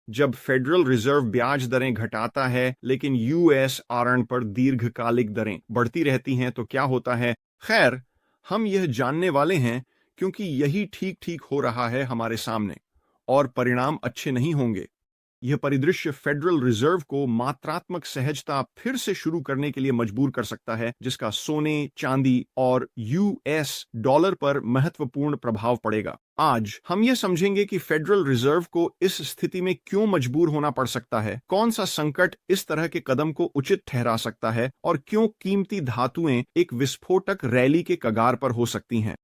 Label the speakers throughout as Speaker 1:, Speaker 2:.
Speaker 1: जब federal reserve ब्याज दरें घटाता है लेकिन यूएस आरएन पर दीर्घकालिक दरें बढ़ती रहती हैं तो क्या होता है? खैर, हम यह जानने वाले हैं क्योंकि यही ठीक ठीक हो रहा है हमारे सामने, और परिणाम अच्छे नहीं होंगे। यह परिदृश्य फेडरल रिजर्व को मात्रात्मक सहजता फिर से शुरू करने के लिए मजबूर कर सकता है, जिसका सोने, चांदी और यूएस डॉलर पर महत्वपूर्ण प्रभाव पड़ेगा। आज हम यह समझेंगे कि फेडरल रिजर्व को इस स्थिति में क्यों मजबूर होना पड़ सकता है, कौन सा संकट इस तरह के कदम को उचित ठहरा सकता है, और क्यों कीमती धातुएं एक विस्फोटक रैली के कगार पर हो सकती हैं।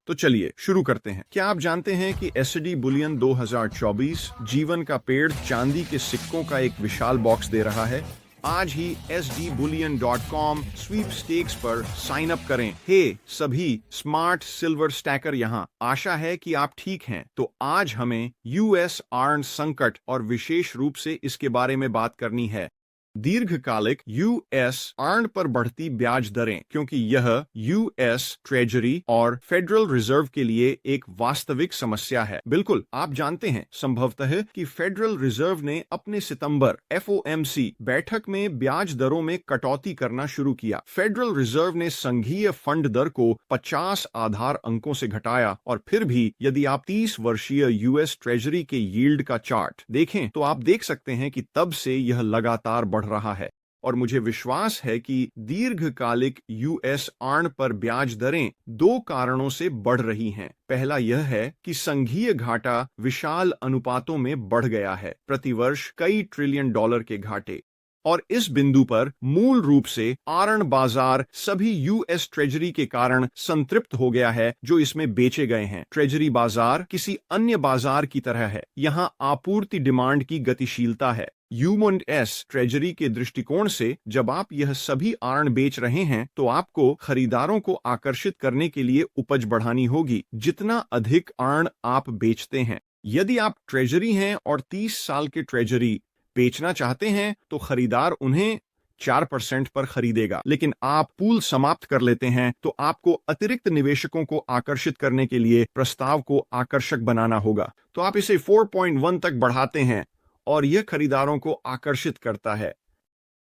Speaker 1: तो चलिए शुरू करते हैं। क्या आप जानते हैं कि एसडी बुलियन 2024 जीवन का पेड़ चांदी के सिक्कों का एक विशाल बॉक्स दे रहा है? आज ही sdbullion.com स्वीपस्टेक्स पर साइन अप करें। हे सभी स्मार्ट सिल्वर स्टैकर यहाँ, आशा है कि आप ठीक हैं। तो आज हमें यूएस आर्न संकट और विशेष रूप से इसके बारे में बात करनी है। दीर्घकालिक यूएस आर्न पर बढ़ती ब्याज दरें, क्योंकि यह यूएस ट्रेजरी और फेडरल रिजर्व के लिए एक वास्तविक समस्या है। बिल्कुल, आप जानते हैं संभवतः कि फेडरल रिजर्व ने अपने सितंबर एफओएमसी बैठक में ब्याज दरों में कटौती करना शुरू किया। फेडरल रिजर्व ने संघीय फंड दर को 50 आधार अंकों से घटाया, और फिर भी यदि आप 30 वर्षीय यूएस ट्रेजरी के यील्ड का चार्ट देखें तो आप देख सकते हैं कि तब से यह लगातार बढ़ रहा है। और मुझे विश्वास है कि दीर्घकालिक यूएस आर्न पर ब्याज दरें दो कारणों से बढ़ रही हैं। पहला यह है कि संघीय घाटा विशाल अनुपातों में बढ़ गया है, प्रतिवर्ष कई ट्रिलियन डॉलर के घाटे। और इस बिंदु पर मूल रूप से आर्न बाजार सभी यूएस ट्रेजरी के कारण संतृप्त हो गया है जो इसमें बेचे गए हैं। ट्रेजरी बाजार किसी अन्य बाजार की तरह है, यहाँ आपूर्ति डिमांड की गतिशीलता है। यूएस ट्रेजरी के दृष्टिकोण से जब आप यह सभी आर्न बेच रहे हैं तो आपको खरीदारों को आकर्षित करने के लिए उपज बढ़ानी होगी। जितना अधिक आर्न आप बेचते हैं, यदि आप ट्रेजरी हैं और 30 साल के ट्रेजरी बेचना चाहते हैं तो खरीदार उन्हें 4% पर खरीदेगा। लेकिन आप पूल समाप्त कर लेते हैं तो आपको अतिरिक्त निवेशकों को आकर्षित करने के लिए प्रस्ताव को आकर्षक बनाना होगा। तो आप इसे 4.1 तक बढ़ाते हैं और यह खरीदारों को आकर्षित करता है।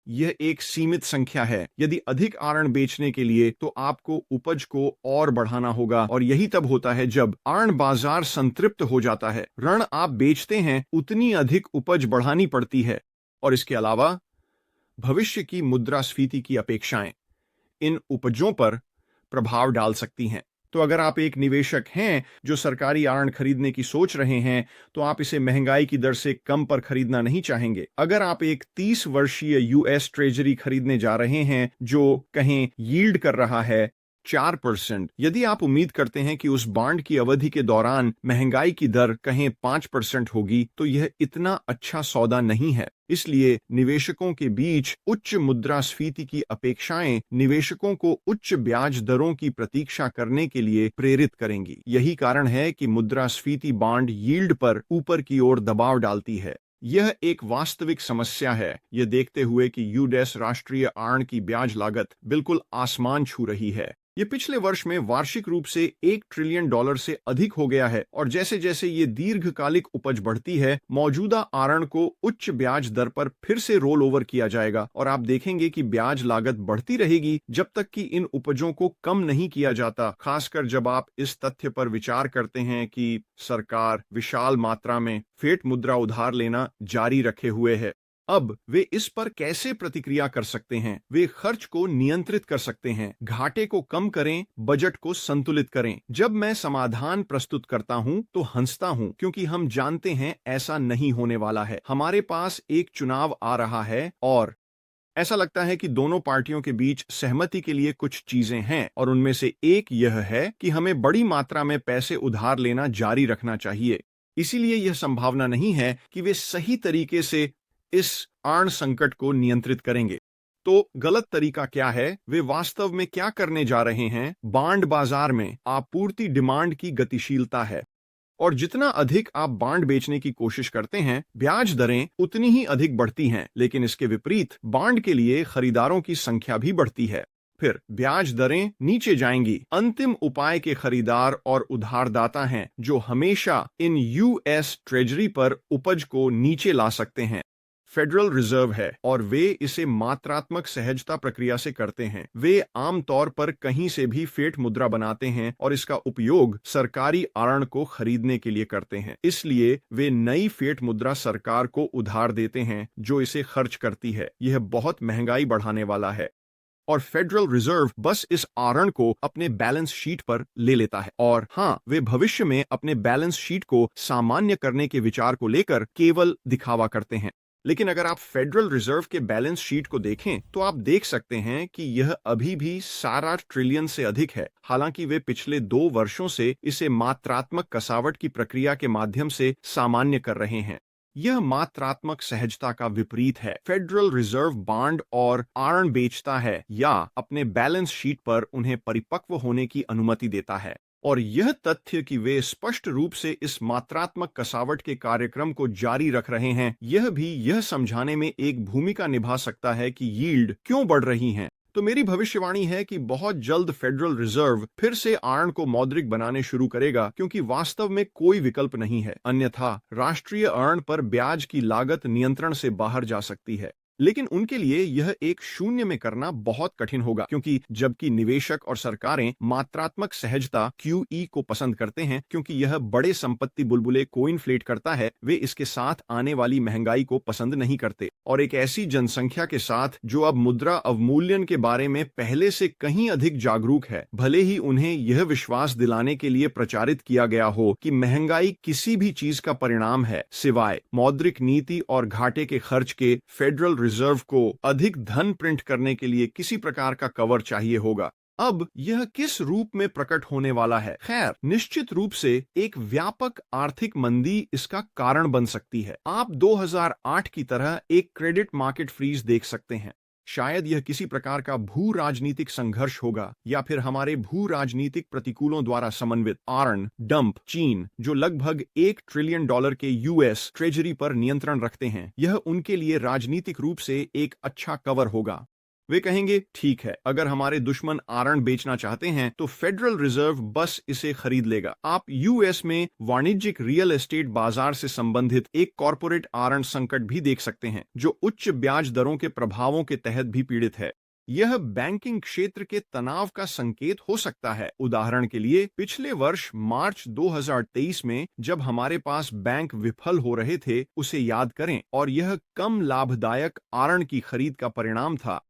Speaker 1: यह एक सीमित संख्या है। यदि अधिक आर्न बेचने के लिए तो आपको उपज को और बढ़ाना होगा, और यही तब होता है जब आर्न बाजार संतृप्त हो जाता है। ऋण आप बेचते हैं उतनी अधिक उपज बढ़ानी पड़ती है। और इसके अलावा भविष्य की मुद्रास्फीति की अपेक्षाएं इन उपजों पर प्रभाव डाल सकती हैं। तो अगर आप एक निवेशक हैं जो सरकारी आर्न खरीदने की सोच रहे हैं तो आप इसे महंगाई की दर से कम पर खरीदना नहीं चाहेंगे। अगर आप एक 30 वर्षीय यूएस ट्रेजरी खरीदने जा रहे हैं जो कहें यील्ड कर रहा है 4%, यदि आप उम्मीद करते हैं कि उस बॉन्ड की अवधि के दौरान महंगाई की दर कहें 5% होगी तो यह इतना अच्छा सौदा नहीं है। इसलिए निवेशकों के बीच उच्च मुद्रास्फीति की अपेक्षाएं निवेशकों को उच्च ब्याज दरों की प्रतीक्षा करने के लिए प्रेरित करेंगी। यही कारण है कि मुद्रास्फीति बॉन्ड यील्ड पर ऊपर की ओर दबाव डालती है। यह एक वास्तविक समस्या है, यह देखते हुए कि यूएस राष्ट्रीय आर्न की ब्याज लागत बिल्कुल आसमान छू रही है। ये पिछले वर्ष में वार्षिक रूप से $1 ट्रिलियन से अधिक हो गया है, और जैसे जैसे ये दीर्घकालिक उपज बढ़ती है, मौजूदा आर्न को उच्च ब्याज दर पर फिर से रोल ओवर किया जाएगा, और आप देखेंगे कि ब्याज लागत बढ़ती रहेगी जब तक कि इन उपजों को कम नहीं किया जाता। खासकर जब आप इस तथ्य पर विचार करते हैं कि सरकार विशाल मात्रा में फिएट मुद्रा उधार लेना जारी रखे हुए है। अब वे इस पर कैसे प्रतिक्रिया कर सकते हैं? वे खर्च को नियंत्रित कर सकते हैं, घाटे को कम करें, बजट को संतुलित करें। जब मैं समाधान प्रस्तुत करता हूं तो हंसता हूं, क्योंकि हम जानते हैं ऐसा नहीं होने वाला है। हमारे पास एक चुनाव आ रहा है और ऐसा लगता है कि दोनों पार्टियों के बीच सहमति के लिए कुछ चीजें हैं, और उनमें से एक यह है कि हमें बड़ी मात्रा में पैसे उधार लेना जारी रखना चाहिए। इसीलिए यह संभावना नहीं है कि वे सही तरीके से इस आर्न संकट को नियंत्रित करेंगे। तो गलत तरीका क्या है? वे वास्तव में क्या करने जा रहे हैं? बॉन्ड बाजार में आपूर्ति डिमांड की गतिशीलता है, और जितना अधिक आप बॉन्ड बेचने की कोशिश करते हैं, ब्याज दरें उतनी ही अधिक बढ़ती हैं। लेकिन इसके विपरीत बॉन्ड के लिए खरीदारों की संख्या भी बढ़ती है। फिर ब्याज दरें नीचे जाएंगी। अंतिम उपाय के खरीदार और उधारदाता हैं जो हमेशा इन यूएस ट्रेजरी पर उपज को नीचे ला सकते हैं। फेडरल रिजर्व है और वे इसे मात्रात्मक सहजता प्रक्रिया से करते हैं। वे आमतौर पर कहीं से भी फिएट मुद्रा बनाते हैं और इसका उपयोग सरकारी आरण को खरीदने के लिए करते हैं। इसलिए वे नई फिएट मुद्रा सरकार को उधार देते हैं जो इसे खर्च करती है। यह बहुत महंगाई बढ़ाने वाला है और फेडरल रिजर्व बस इस आरण को अपने बैलेंस शीट पर ले लेता है। और हाँ, वे भविष्य में अपने बैलेंस शीट को सामान्य करने के विचार को लेकर केवल दिखावा करते हैं। लेकिन अगर आप फेडरल रिजर्व के बैलेंस शीट को देखें तो आप देख सकते हैं कि यह अभी भी 7 ट्रिलियन से अधिक है। हालांकि वे पिछले 2 वर्षों से इसे मात्रात्मक कसावट की प्रक्रिया के माध्यम से सामान्य कर रहे हैं। यह मात्रात्मक सहजता का विपरीत है। फेडरल रिजर्व बॉन्ड और आरण बेचता है या अपने बैलेंस शीट पर उन्हें परिपक्व होने की अनुमति देता है। और यह तथ्य कि वे स्पष्ट रूप से इस मात्रात्मक कसावट के कार्यक्रम को जारी रख रहे हैं, यह भी यह समझाने में एक भूमिका निभा सकता है कि यील्ड क्यों बढ़ रही हैं। तो मेरी भविष्यवाणी है कि बहुत जल्द फेडरल रिजर्व फिर से आरण को मौद्रिक बनाने शुरू करेगा, क्योंकि वास्तव में कोई विकल्प नहीं है। अन्यथा राष्ट्रीय आरण पर ब्याज की लागत नियंत्रण से बाहर जा सकती है। लेकिन उनके लिए यह एक शून्य में करना बहुत कठिन होगा, क्योंकि जबकि निवेशक और सरकारें मात्रात्मक सहजता QE को पसंद करते हैं क्योंकि यह बड़े संपत्ति बुलबुले को इन्फ्लेट करता है, वे इसके साथ आने वाली महंगाई को पसंद नहीं करते। और एक ऐसी जनसंख्या के साथ जो अब मुद्रा अवमूल्यन के बारे में पहले से कहीं अधिक जागरूक है, भले ही उन्हें यह विश्वास दिलाने के लिए प्रचारित किया गया हो कि महंगाई किसी भी चीज का परिणाम है सिवाय मौद्रिक नीति और घाटे के खर्च के, फेडरल रिजर्व को अधिक धन प्रिंट करने के लिए किसी प्रकार का कवर चाहिए होगा। अब यह किस रूप में प्रकट होने वाला है? खैर, निश्चित रूप से एक व्यापक आर्थिक मंदी इसका कारण बन सकती है। आप 2008 की तरह एक क्रेडिट मार्केट फ्रीज देख सकते हैं। शायद यह किसी प्रकार का भू राजनीतिक संघर्ष होगा या फिर हमारे भू राजनीतिक प्रतिकूलों द्वारा समन्वित आरण डंप। चीन, जो लगभग $1 ट्रिलियन के यूएस ट्रेजरी पर नियंत्रण रखते हैं, यह उनके लिए राजनीतिक रूप से एक अच्छा कवर होगा। वे कहेंगे, ठीक है, अगर हमारे दुश्मन आरण बेचना चाहते हैं तो फेडरल रिजर्व बस इसे खरीद लेगा। आप यूएस में वाणिज्यिक रियल एस्टेट बाजार से संबंधित एक कॉरपोरेट आरण संकट भी देख सकते हैं जो उच्च ब्याज दरों के प्रभावों के तहत भी पीड़ित है। यह बैंकिंग क्षेत्र के तनाव का संकेत हो सकता है। उदाहरण के लिए, पिछले वर्ष मार्च 2023 में जब हमारे पास बैंक विफल हो रहे थे, उसे याद करें, और यह कम लाभदायक आरण की खरीद का परिणाम था।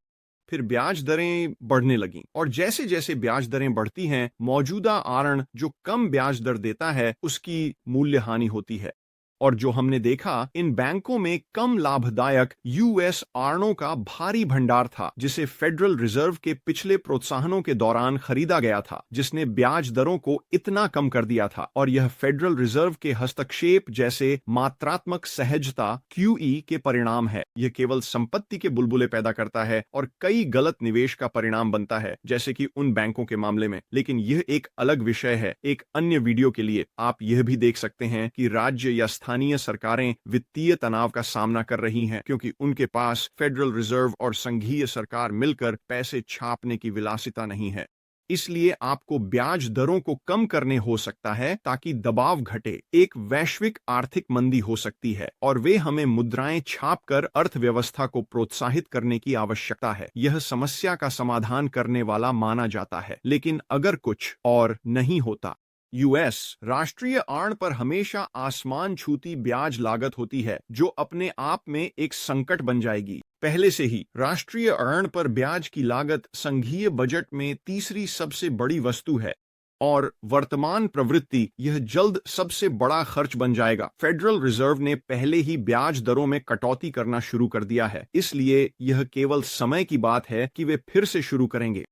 Speaker 1: फिर ब्याज दरें बढ़ने लगीं और जैसे जैसे ब्याज दरें बढ़ती हैं, मौजूदा आरण जो कम ब्याज दर देता है उसकी मूल्य हानि होती है। और जो हमने देखा, इन बैंकों में कम लाभदायक यूएस आरणों का भारी भंडार था जिसे फेडरल रिजर्व के पिछले प्रोत्साहनों के दौरान खरीदा गया था, जिसने ब्याज दरों को इतना कम कर दिया था। और यह फेडरल रिजर्व के हस्तक्षेप जैसे मात्रात्मक सहजता QE के परिणाम है। यह केवल संपत्ति के बुलबुले पैदा करता है और कई गलत निवेश का परिणाम बनता है, जैसे कि उन बैंकों के मामले में। लेकिन यह एक अलग विषय है। एक अन्य वीडियो के लिए आप यह भी देख सकते हैं कि राज्य या स्थानीय सरकारें वित्तीय तनाव का सामना कर रही हैं, क्योंकि उनके पास फेडरल रिजर्व और संघीय सरकार मिलकर पैसे छापने की विलासिता नहीं है। इसलिए आपको ब्याज दरों को कम करने हो सकता है ताकि दबाव घटे। एक वैश्विक आर्थिक मंदी हो सकती है और वे हमें मुद्राएं छापकर अर्थव्यवस्था को प्रोत्साहित करने की आवश्यकता है। यह समस्या का समाधान करने वाला माना जाता है, लेकिन अगर कुछ और नहीं होता, यूएस राष्ट्रीय आरण पर हमेशा आसमान छूती ब्याज लागत होती है जो अपने आप में एक संकट बन जाएगी। पहले से ही राष्ट्रीय आरण पर ब्याज की लागत संघीय बजट में तीसरी सबसे बड़ी वस्तु है और वर्तमान प्रवृत्ति यह जल्द सबसे बड़ा खर्च बन जाएगा। फेडरल रिजर्व ने पहले ही ब्याज दरों में कटौती करना शुरू कर दिया है, इसलिए यह केवल समय की बात है कि वे फिर से शुरू करेंगे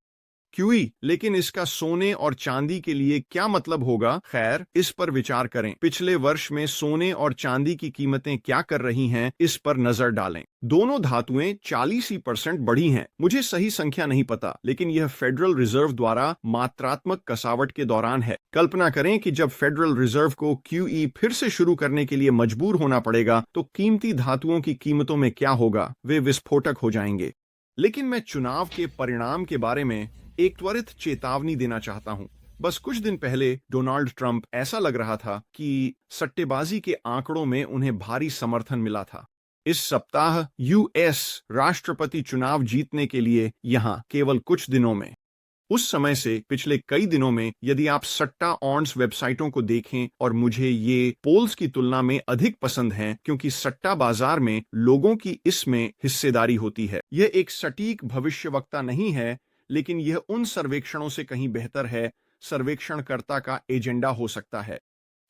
Speaker 1: QE। लेकिन इसका सोने और चांदी के लिए क्या मतलब होगा? खैर, इस पर विचार करें। पिछले वर्ष में सोने और चांदी की कीमतें क्या कर रही हैं, इस पर नजर डालें। दोनों धातुएं 40% बढ़ी हैं। मुझे सही संख्या नहीं पता, लेकिन यह फेडरल रिजर्व द्वारा मात्रात्मक कसावट के दौरान है। कल्पना करें कि जब फेडरल रिजर्व को QE फिर से शुरू करने के लिए मजबूर होना पड़ेगा तो कीमती धातुओं की कीमतों में क्या होगा? वे विस्फोटक हो जाएंगे। लेकिन मैं चुनाव के परिणाम के बारे में एक त्वरित चेतावनी देना चाहता हूं। बस कुछ दिन पहले डोनाल्ड ट्रंप ऐसा लग रहा था कि सट्टेबाजी के आंकड़ों में उन्हें भारी समर्थन मिला था। इस सप्ताह यूएस राष्ट्रपति चुनाव जीतने के लिए यहां केवल कुछ दिनों में, उस समय से पिछले कई दिनों में, यदि आप सट्टा ऑन्स वेबसाइटों को देखें, और मुझे ये पोल्स की तुलना में अधिक पसंद हैं क्योंकि सट्टा बाजार में लोगों की इसमें हिस्सेदारी होती है। यह एक सटीक भविष्यवक्ता नहीं है, लेकिन यह उन सर्वेक्षणों से कहीं बेहतर है। सर्वेक्षणकर्ता का एजेंडा हो सकता है।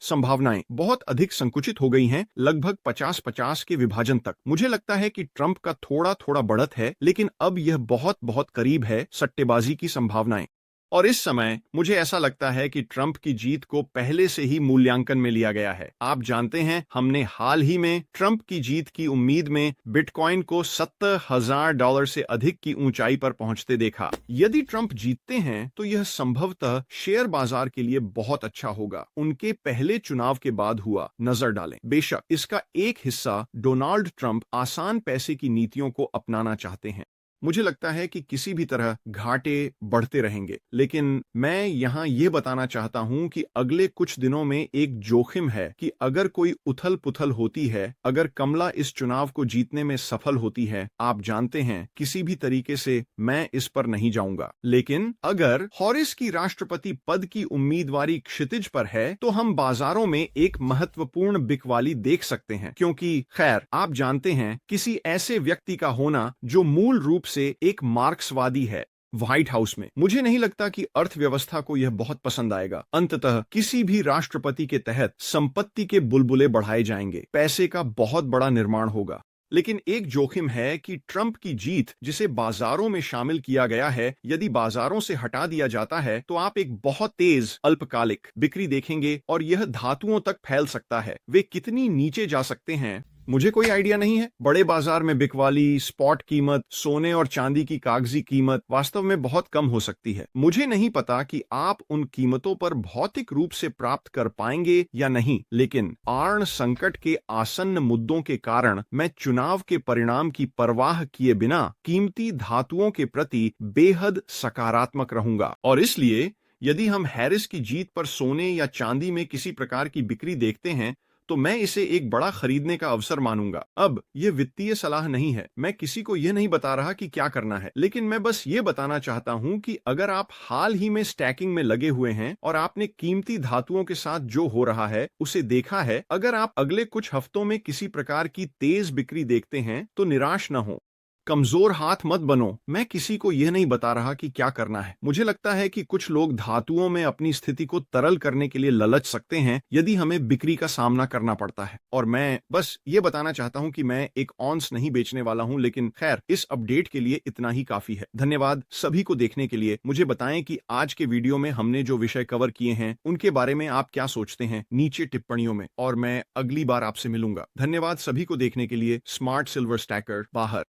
Speaker 1: संभावनाएं बहुत अधिक संकुचित हो गई हैं, लगभग 50-50 के विभाजन तक। मुझे लगता है कि ट्रंप का थोड़ा थोड़ा बढ़त है, लेकिन अब यह बहुत बहुत करीब है सट्टेबाजी की संभावनाएं। और इस समय मुझे ऐसा लगता है कि ट्रंप की जीत को पहले से ही मूल्यांकन में लिया गया है। आप जानते हैं, हमने हाल ही में ट्रंप की जीत की उम्मीद में बिटकॉइन को $70,000 से अधिक की ऊंचाई पर पहुंचते देखा। यदि ट्रंप जीतते हैं तो यह संभवतः शेयर बाजार के लिए बहुत अच्छा होगा। उनके पहले चुनाव के बाद हुआ, नजर डालें। बेशक इसका एक हिस्सा डोनाल्ड ट्रंप आसान पैसे की नीतियों को अपनाना चाहते हैं। मुझे लगता है कि किसी भी तरह घाटे बढ़ते रहेंगे, लेकिन मैं यहां यह बताना चाहता हूं कि अगले कुछ दिनों में एक जोखिम है कि अगर कोई उथल पुथल होती है, अगर कमला इस चुनाव को जीतने में सफल होती है, आप जानते हैं, किसी भी तरीके से मैं इस पर नहीं जाऊंगा। लेकिन अगर हैरिस की राष्ट्रपति पद की उम्मीदवारी क्षितिज पर है, तो हम बाजारों में एक महत्वपूर्ण बिकवाली देख सकते हैं, क्योंकि खैर आप जानते हैं, किसी ऐसे व्यक्ति का होना जो मूल रूप से एक मार्क्सवादी है व्हाइट हाउस में। मुझे नहीं लगता कि अर्थव्यवस्था को यह बहुत पसंद आएगा। अंततः किसी भी राष्ट्रपति के तहत संपत्ति के बुलबुले बढ़ाए जाएंगे, पैसे का बहुत बड़ा निर्माण होगा। लेकिन एक जोखिम है कि ट्रंप की जीत, जिसे बाजारों में शामिल किया गया है, यदि बाजारों से हटा दिया जाता है तो आप एक बहुत तेज अल्पकालिक बिक्री देखेंगे और यह धातुओं तक फैल सकता है। वे कितनी नीचे जा सकते हैं मुझे कोई आइडिया नहीं है। बड़े बाजार में बिकवाली, स्पॉट कीमत, सोने और चांदी की कागजी कीमत वास्तव में बहुत कम हो सकती है। मुझे नहीं पता कि आप उन कीमतों पर भौतिक रूप से प्राप्त कर पाएंगे या नहीं, लेकिन आर्न संकट के आसन्न मुद्दों के कारण मैं चुनाव के परिणाम की परवाह किए बिना कीमती धातुओं के प्रति बेहद सकारात्मक रहूंगा। और इसलिए यदि हम हैरिस की जीत पर सोने या चांदी में किसी प्रकार की बिक्री देखते हैं, तो मैं इसे एक बड़ा खरीदने का अवसर मानूंगा। अब यह वित्तीय सलाह नहीं है, मैं किसी को यह नहीं बता रहा कि क्या करना है, लेकिन मैं बस ये बताना चाहता हूं कि अगर आप हाल ही में स्टैकिंग में लगे हुए हैं और आपने कीमती धातुओं के साथ जो हो रहा है उसे देखा है, अगर आप अगले कुछ हफ्तों में किसी प्रकार की तेज बिक्री देखते हैं तो निराश न हो। कमजोर हाथ मत बनो। मैं किसी को यह नहीं बता रहा कि क्या करना है। मुझे लगता है कि कुछ लोग धातुओं में अपनी स्थिति को तरल करने के लिए ललच सकते हैं यदि हमें बिक्री का सामना करना पड़ता है। और मैं बस ये बताना चाहता हूं कि मैं एक ऑन्स नहीं बेचने वाला हूं, लेकिन खैर इस अपडेट के लिए इतना ही काफी है। धन्यवाद सभी को देखने के लिए। मुझे बताएं कि आज के वीडियो में हमने जो विषय कवर किए हैं उनके बारे में आप क्या सोचते हैं नीचे टिप्पणियों में, और मैं अगली बार आपसे मिलूंगा। धन्यवाद सभी को देखने के लिए। स्मार्ट सिल्वर स्टैकर बाहर।